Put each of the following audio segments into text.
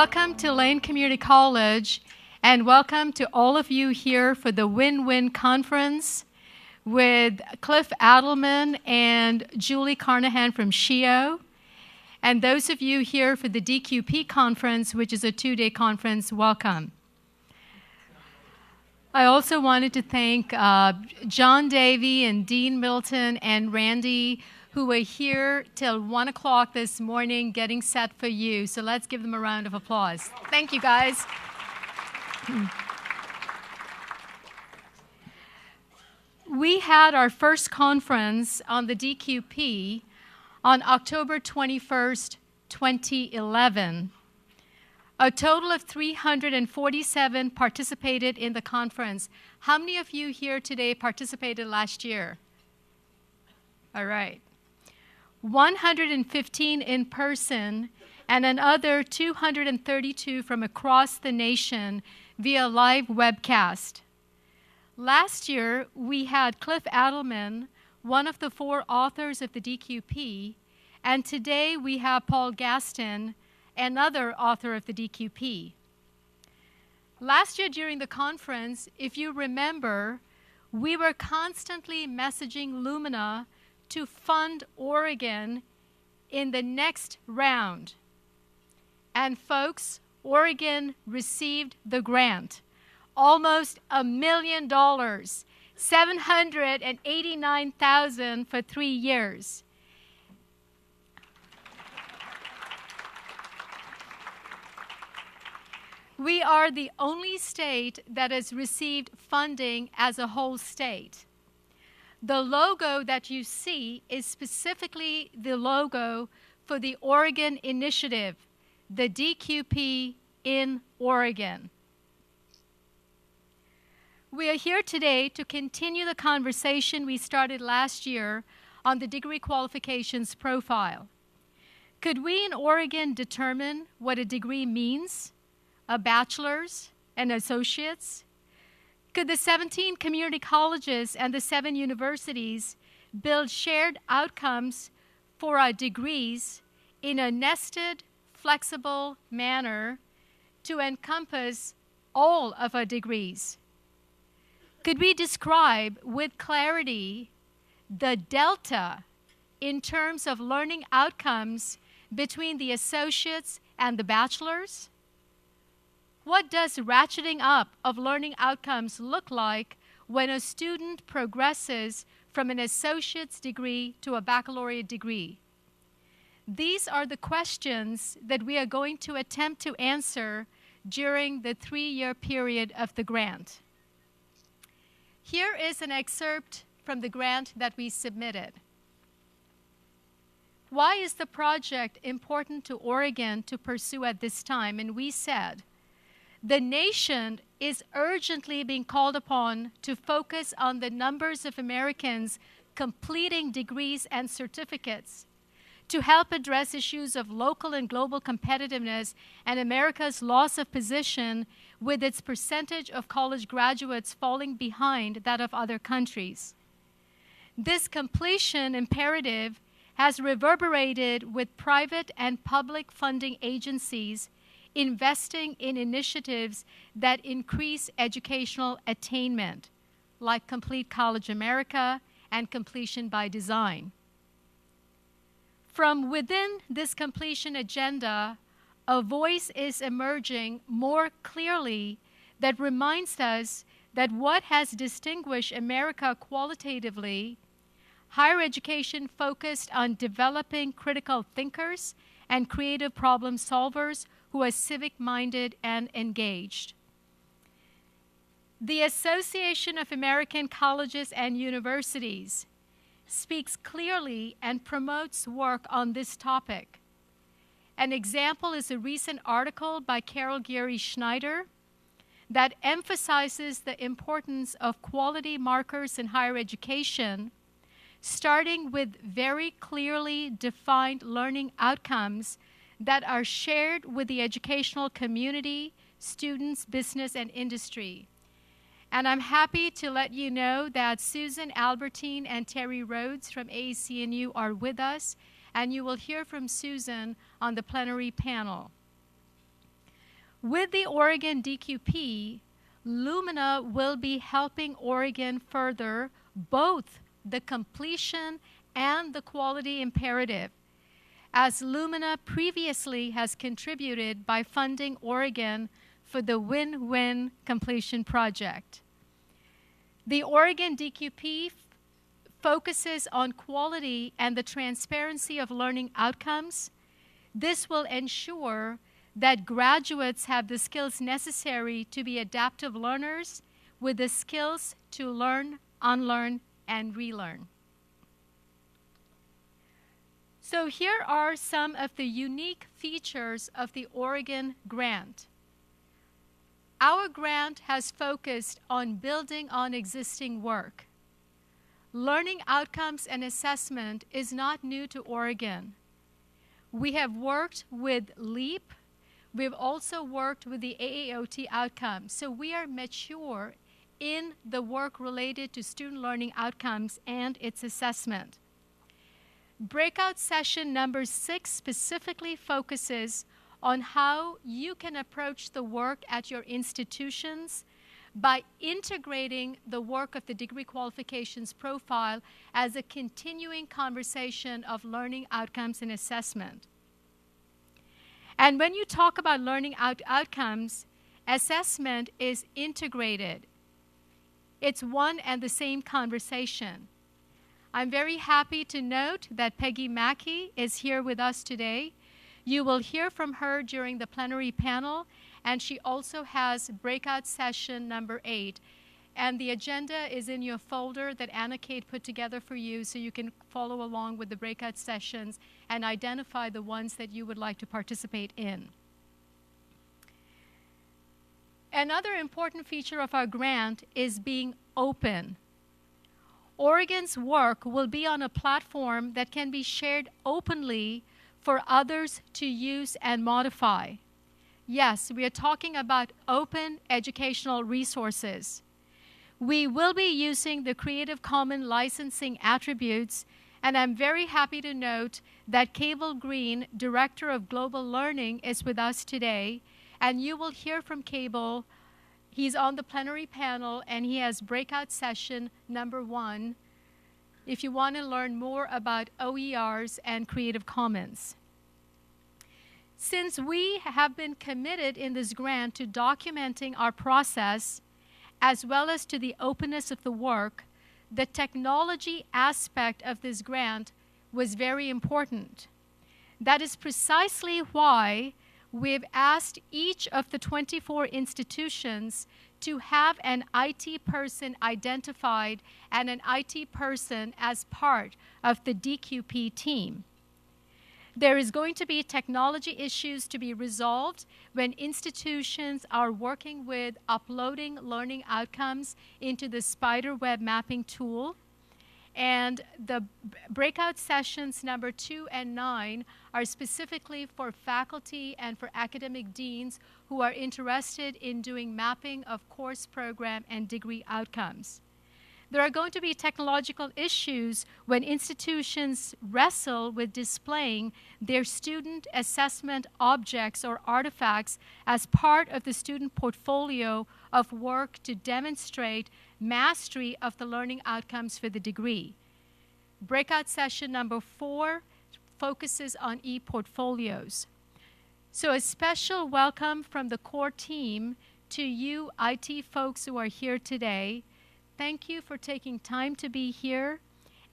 Welcome to Lane Community College, and welcome to all of you here for the Win-Win Conference with Cliff Adelman and Julie Carnahan from SHIO. And those of you here for the DQP conference, which is a two-day conference, welcome. I also wanted to thank John Davey and Dean Middleton and Randy, who were here till 1 o'clock this morning getting set for you. So let's give them a round of applause. Thank you, guys. We had our first conference on the DQP on October 21st, 2011. A total of 347 participated in the conference. How many of you here today participated last year? All right. 115 in person and another 232 from across the nation via live webcast. Last year, we had Cliff Adelman, one of the 4 authors of the DQP, and today we have Paul Gaston, another author of the DQP. Last year during the conference, if you remember, we were constantly messaging Lumina to fund Oregon in the next round. And folks, Oregon received the grant, almost $1 million, $789,000 for 3 years. We are the only state that has received funding as a whole state. The logo that you see is specifically the logo for the Oregon Initiative, the DQP in Oregon. We are here today to continue the conversation we started last year on the degree qualifications profile. Could we in Oregon determine what a degree means, a bachelor's and associate's? Could the 17 community colleges and the 7 universities build shared outcomes for our degrees in a nested, flexible manner to encompass all of our degrees? Could we describe with clarity the delta in terms of learning outcomes between the associates and the bachelors? What does ratcheting up of learning outcomes look like when a student progresses from an associate's degree to a baccalaureate degree? These are the questions that we are going to attempt to answer during the 3-year period of the grant. Here is an excerpt from the grant that we submitted. Why is the project important to Oregon to pursue at this time? And we said, the nation is urgently being called upon to focus on the numbers of Americans completing degrees and certificates to help address issues of local and global competitiveness and America's loss of position with its percentage of college graduates falling behind that of other countries. This completion imperative has reverberated with private and public funding agencies investing in initiatives that increase educational attainment, like Complete College America and Completion by Design. From within this completion agenda, a voice is emerging more clearly that reminds us that what has distinguished America qualitatively, higher education focused on developing critical thinkers and creative problem solvers who are civic-minded and engaged. The Association of American Colleges and Universities speaks clearly and promotes work on this topic. An example is a recent article by Carol Geary Schneider that emphasizes the importance of quality markers in higher education, starting with very clearly defined learning outcomes that are shared with the educational community, students, business, and industry. And I'm happy to let you know that Susan Albertine and Terry Rhodes from AAC&U are with us, and you will hear from Susan on the plenary panel. With the Oregon DQP, Lumina will be helping Oregon further both the completion and the quality imperative, as Lumina previously has contributed by funding Oregon for the Win-Win Completion Project. The Oregon DQP focuses on quality and the transparency of learning outcomes. This will ensure that graduates have the skills necessary to be adaptive learners with the skills to learn, unlearn, and relearn. So here are some of the unique features of the Oregon grant. Our grant has focused on building on existing work. Learning outcomes and assessment is not new to Oregon. We have worked with LEAP. We've also worked with the AAOT outcomes. So we are mature in the work related to student learning outcomes and its assessment. Breakout session number 6 specifically focuses on how you can approach the work at your institutions by integrating the work of the degree qualifications profile as a continuing conversation of learning outcomes and assessment. And when you talk about learning outcomes, assessment is integrated. It's one and the same conversation. I'm very happy to note that Peggy Mackey is here with us today. You will hear from her during the plenary panel, and she also has breakout session number 8. And the agenda is in your folder that Anna Kate put together for you, so you can follow along with the breakout sessions and identify the ones that you would like to participate in. Another important feature of our grant is being open. Oregon's work will be on a platform that can be shared openly for others to use and modify. Yes, we are talking about open educational resources. We will be using the Creative Commons licensing attributes, and I'm very happy to note that Cable Green, Director of Global Learning, is with us today, and you will hear from Cable. He's on the plenary panel, and he has breakout session number 1 if you want to learn more about OERs and Creative Commons. Since we have been committed in this grant to documenting our process, as well as to the openness of the work, the technology aspect of this grant was very important. That is precisely why we've asked each of the 24 institutions to have an IT person identified and an IT person as part of the DQP team. There is going to be technology issues to be resolved when institutions are working with uploading learning outcomes into the spiderweb mapping tool. And the breakout sessions number 2 and 9 are specifically for faculty and for academic deans who are interested in doing mapping of course program and degree outcomes. There are going to be technological issues when institutions wrestle with displaying their student assessment objects or artifacts as part of the student portfolio of work to demonstrate mastery of the learning outcomes for the degree. Breakout session number 4 focuses on e-portfolios. So a special welcome from the core team to you IT folks who are here today. Thank you for taking time to be here,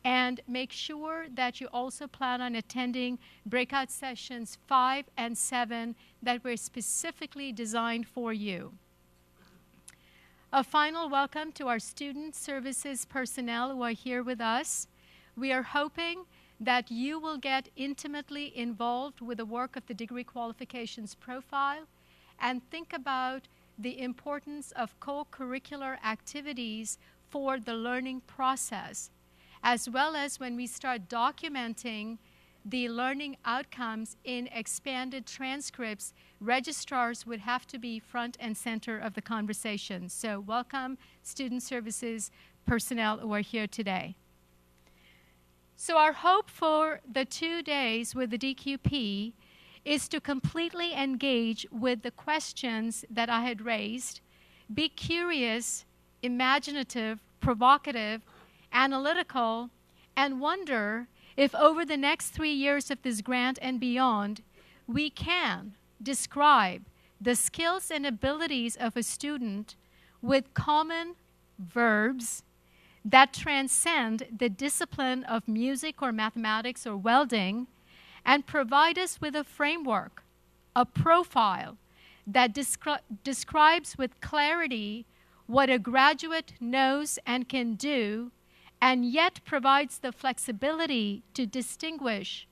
and make sure that you also plan on attending breakout sessions 5 and 7 that were specifically designed for you. A final welcome to our student services personnel who are here with us. We are hoping that you will get intimately involved with the work of the degree qualifications profile and think about the importance of co-curricular activities for the learning process, as well as when we start documenting the learning outcomes in expanded transcripts, registrars would have to be front and center of the conversation. So welcome student services personnel who are here today. So our hope for the 2 days with the DQP is to completely engage with the questions that I had raised, be curious, imaginative, provocative, analytical, and wonder if over the next 3 years of this grant and beyond, we can describe the skills and abilities of a student with common verbs that transcend the discipline of music or mathematics or welding, and provide us with a framework, a profile that describes with clarity what a graduate knows and can do, and yet provides the flexibility to distinguish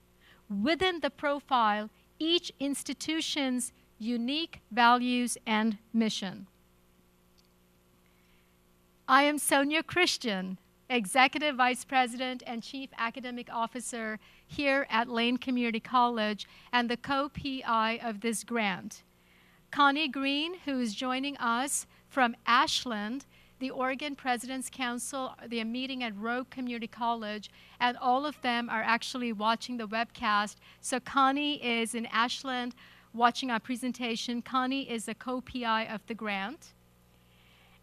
within the profile each institution's unique values and mission. I am Sonya Christian, Executive Vice President and Chief Academic Officer here at Lane Community College and the co-PI of this grant. Connie Green, who is joining us from Ashland, the Oregon President's Council, they are meeting at Rogue Community College, and all of them are actually watching the webcast. So Connie is in Ashland watching our presentation. Connie is a co-PI of the grant.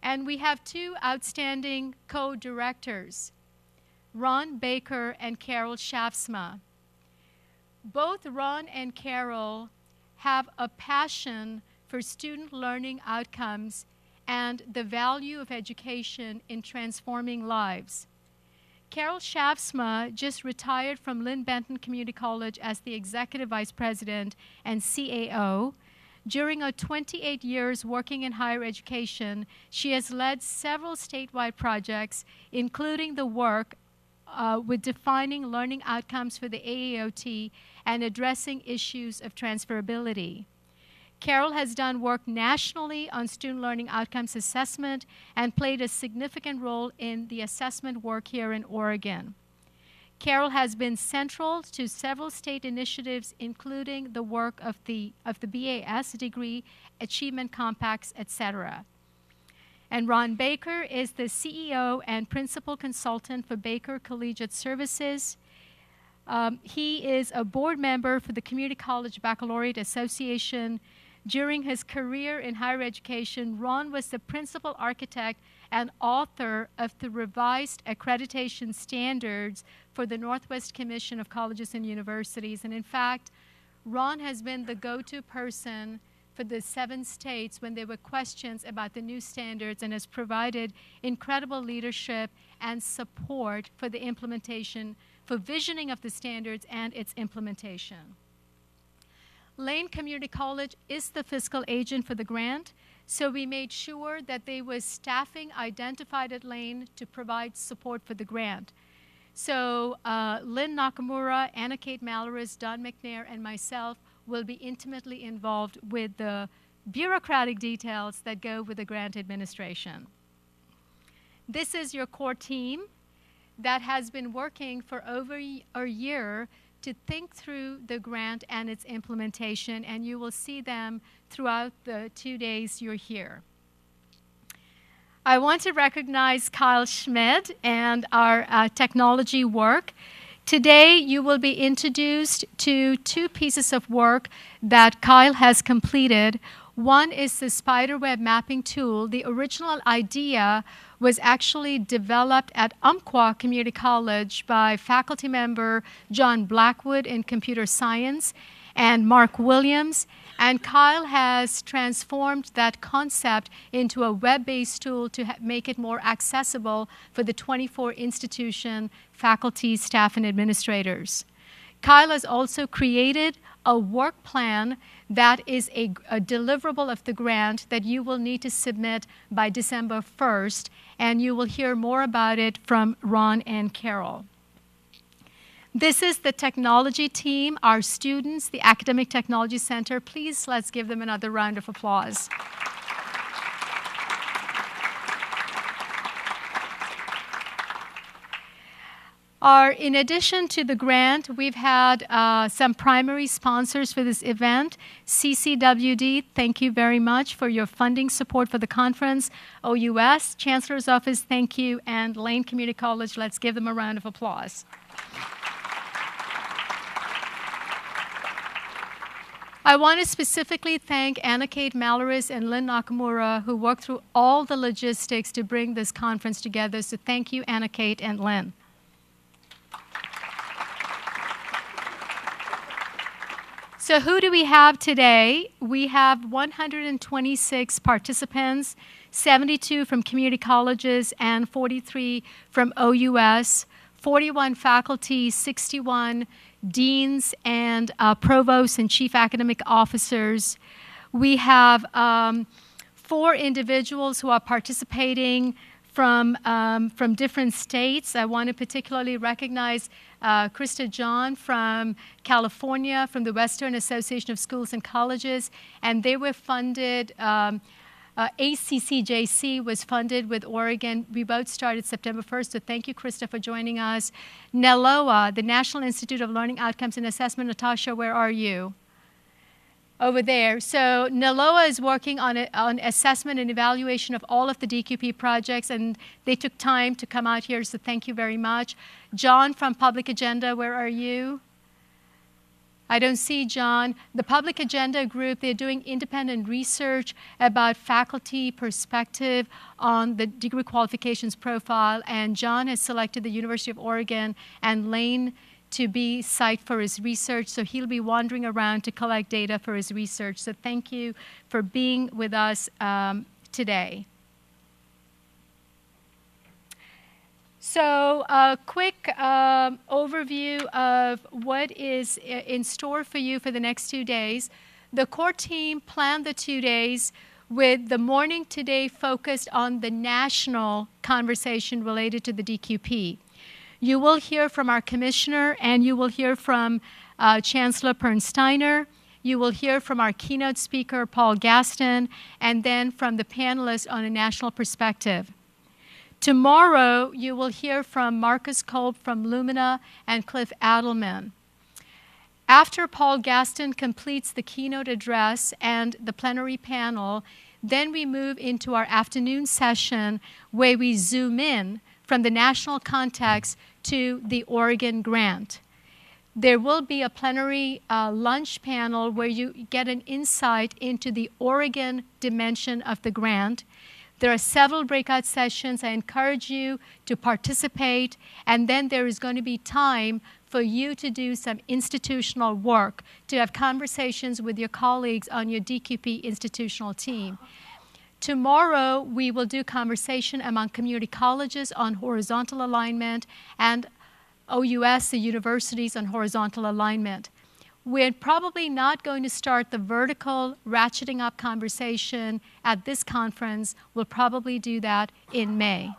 And we have two outstanding co-directors, Ron Baker and Carol Shafsma. Both Ron and Carol have a passion for student learning outcomes and the value of education in transforming lives. Carol Shafsma just retired from Lynn Benton Community College as the Executive Vice President and CAO. During her 28 years working in higher education, she has led several statewide projects, including the work with defining learning outcomes for the AAOT and addressing issues of transferability. Carol has done work nationally on student learning outcomes assessment and played a significant role in the assessment work here in Oregon. Carol has been central to several state initiatives, including the work of the BAS degree, achievement compacts, etc. And Ron Baker is the CEO and principal consultant for Baker Collegiate Services. He is a board member for the Community College Baccalaureate Association. During his career in higher education, Ron was the principal architect and author of the revised accreditation standards for the Northwest Commission of Colleges and Universities. And in fact, Ron has been the go-to person for the 7 states when there were questions about the new standards and has provided incredible leadership and support for the implementation, for visioning of the standards and its implementation. Lane Community College is the fiscal agent for the grant, so we made sure that there was staffing identified at Lane to provide support for the grant. So Lynn Nakamura, Anna Kate Malaris, Don McNair, and myself will be intimately involved with the bureaucratic details that go with the grant administration. This is your core team that has been working for over a year to think through the grant and its implementation, and you will see them throughout the 2 days you're here. I want to recognize Kyle Schmid and our technology work. Today, you will be introduced to 2 pieces of work that Kyle has completed. One is the spiderweb mapping tool. The original idea was actually developed at Umpqua Community College by faculty member John Blackwood in computer science and Mark Williams. And Kyle has transformed that concept into a web-based tool to make it more accessible for the 24 institution faculty, staff, and administrators. Kyle has also created a work plan that is a deliverable of the grant that you will need to submit by December 1st, and you will hear more about it from Ron and Carol. This is the technology team, our students, the Academic Technology Center. Please, let's give them another round of applause. In addition to the grant, we've had some primary sponsors for this event. CCWD, thank you very much for your funding support for the conference. OUS, Chancellor's Office, thank you. And Lane Community College, let's give them a round of applause. I want to specifically thank Anna Kate Malaris and Lynn Nakamura, who worked through all the logistics to bring this conference together. So thank you, Anna Kate and Lynn. So who do we have today? We have 126 participants, 72 from community colleges and 43 from OUS, 41 faculty, 61 deans and provosts and chief academic officers. We have 4 individuals who are participating from different states. I want to particularly recognize Krista John from California, from the Western Association of Schools and Colleges, and they were funded, ACCJC was funded with Oregon. We both started September 1st, so thank you, Krista, for joining us. NALOA, the National Institute of Learning Outcomes and Assessment. Natasha, where are you? Over there. So NALOA is working on assessment and evaluation of all of the DQP projects, and they took time to come out here, so thank you very much. John from Public Agenda, where are you? I don't see John. The Public Agenda group, they're doing independent research about faculty perspective on the degree qualifications profile, and John has selected the University of Oregon and Lane to be site for his research, so he'll be wandering around to collect data for his research. So thank you for being with us today. So a quick overview of what is in store for you for the next 2 days. The core team planned the 2 days with the morning today focused on the national conversation related to the DQP. You will hear from our commissioner, and you will hear from Chancellor Pernsteiner. You will hear from our keynote speaker, Paul Gaston, and then from the panelists on a national perspective. Tomorrow, you will hear from Marcus Kolb from Lumina and Cliff Adelman. After Paul Gaston completes the keynote address and the plenary panel, then we move into our afternoon session where we zoom in from the national context to the Oregon grant. There will be a plenary lunch panel where you get an insight into the Oregon dimension of the grant. There are several breakout sessions. I encourage you to participate, and then there is going to be time for you to do some institutional work, to have conversations with your colleagues on your DQP institutional team. Tomorrow, we will do conversation among community colleges on horizontal alignment and OUS, the universities, on horizontal alignment. We're probably not going to start the vertical ratcheting up conversation at this conference. We'll probably do that in May.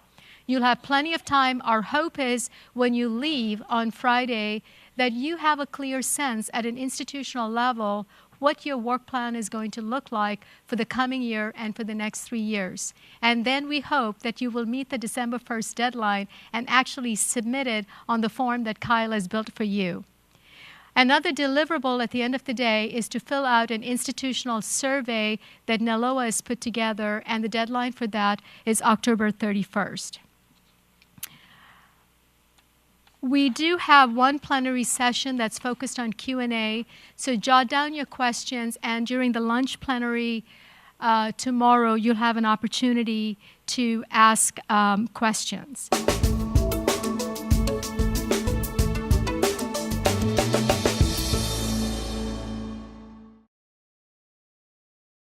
You'll have plenty of time. Our hope is when you leave on Friday that you have a clear sense at an institutional level what your work plan is going to look like for the coming year and for the next 3 years. And then we hope that you will meet the December 1st deadline and actually submit it on the form that Kyle has built for you. Another deliverable at the end of the day is to fill out an institutional survey that NALOA has put together, and the deadline for that is October 31st. We do have one plenary session that's focused on Q&A, so jot down your questions, and during the lunch plenary tomorrow, you'll have an opportunity to ask questions.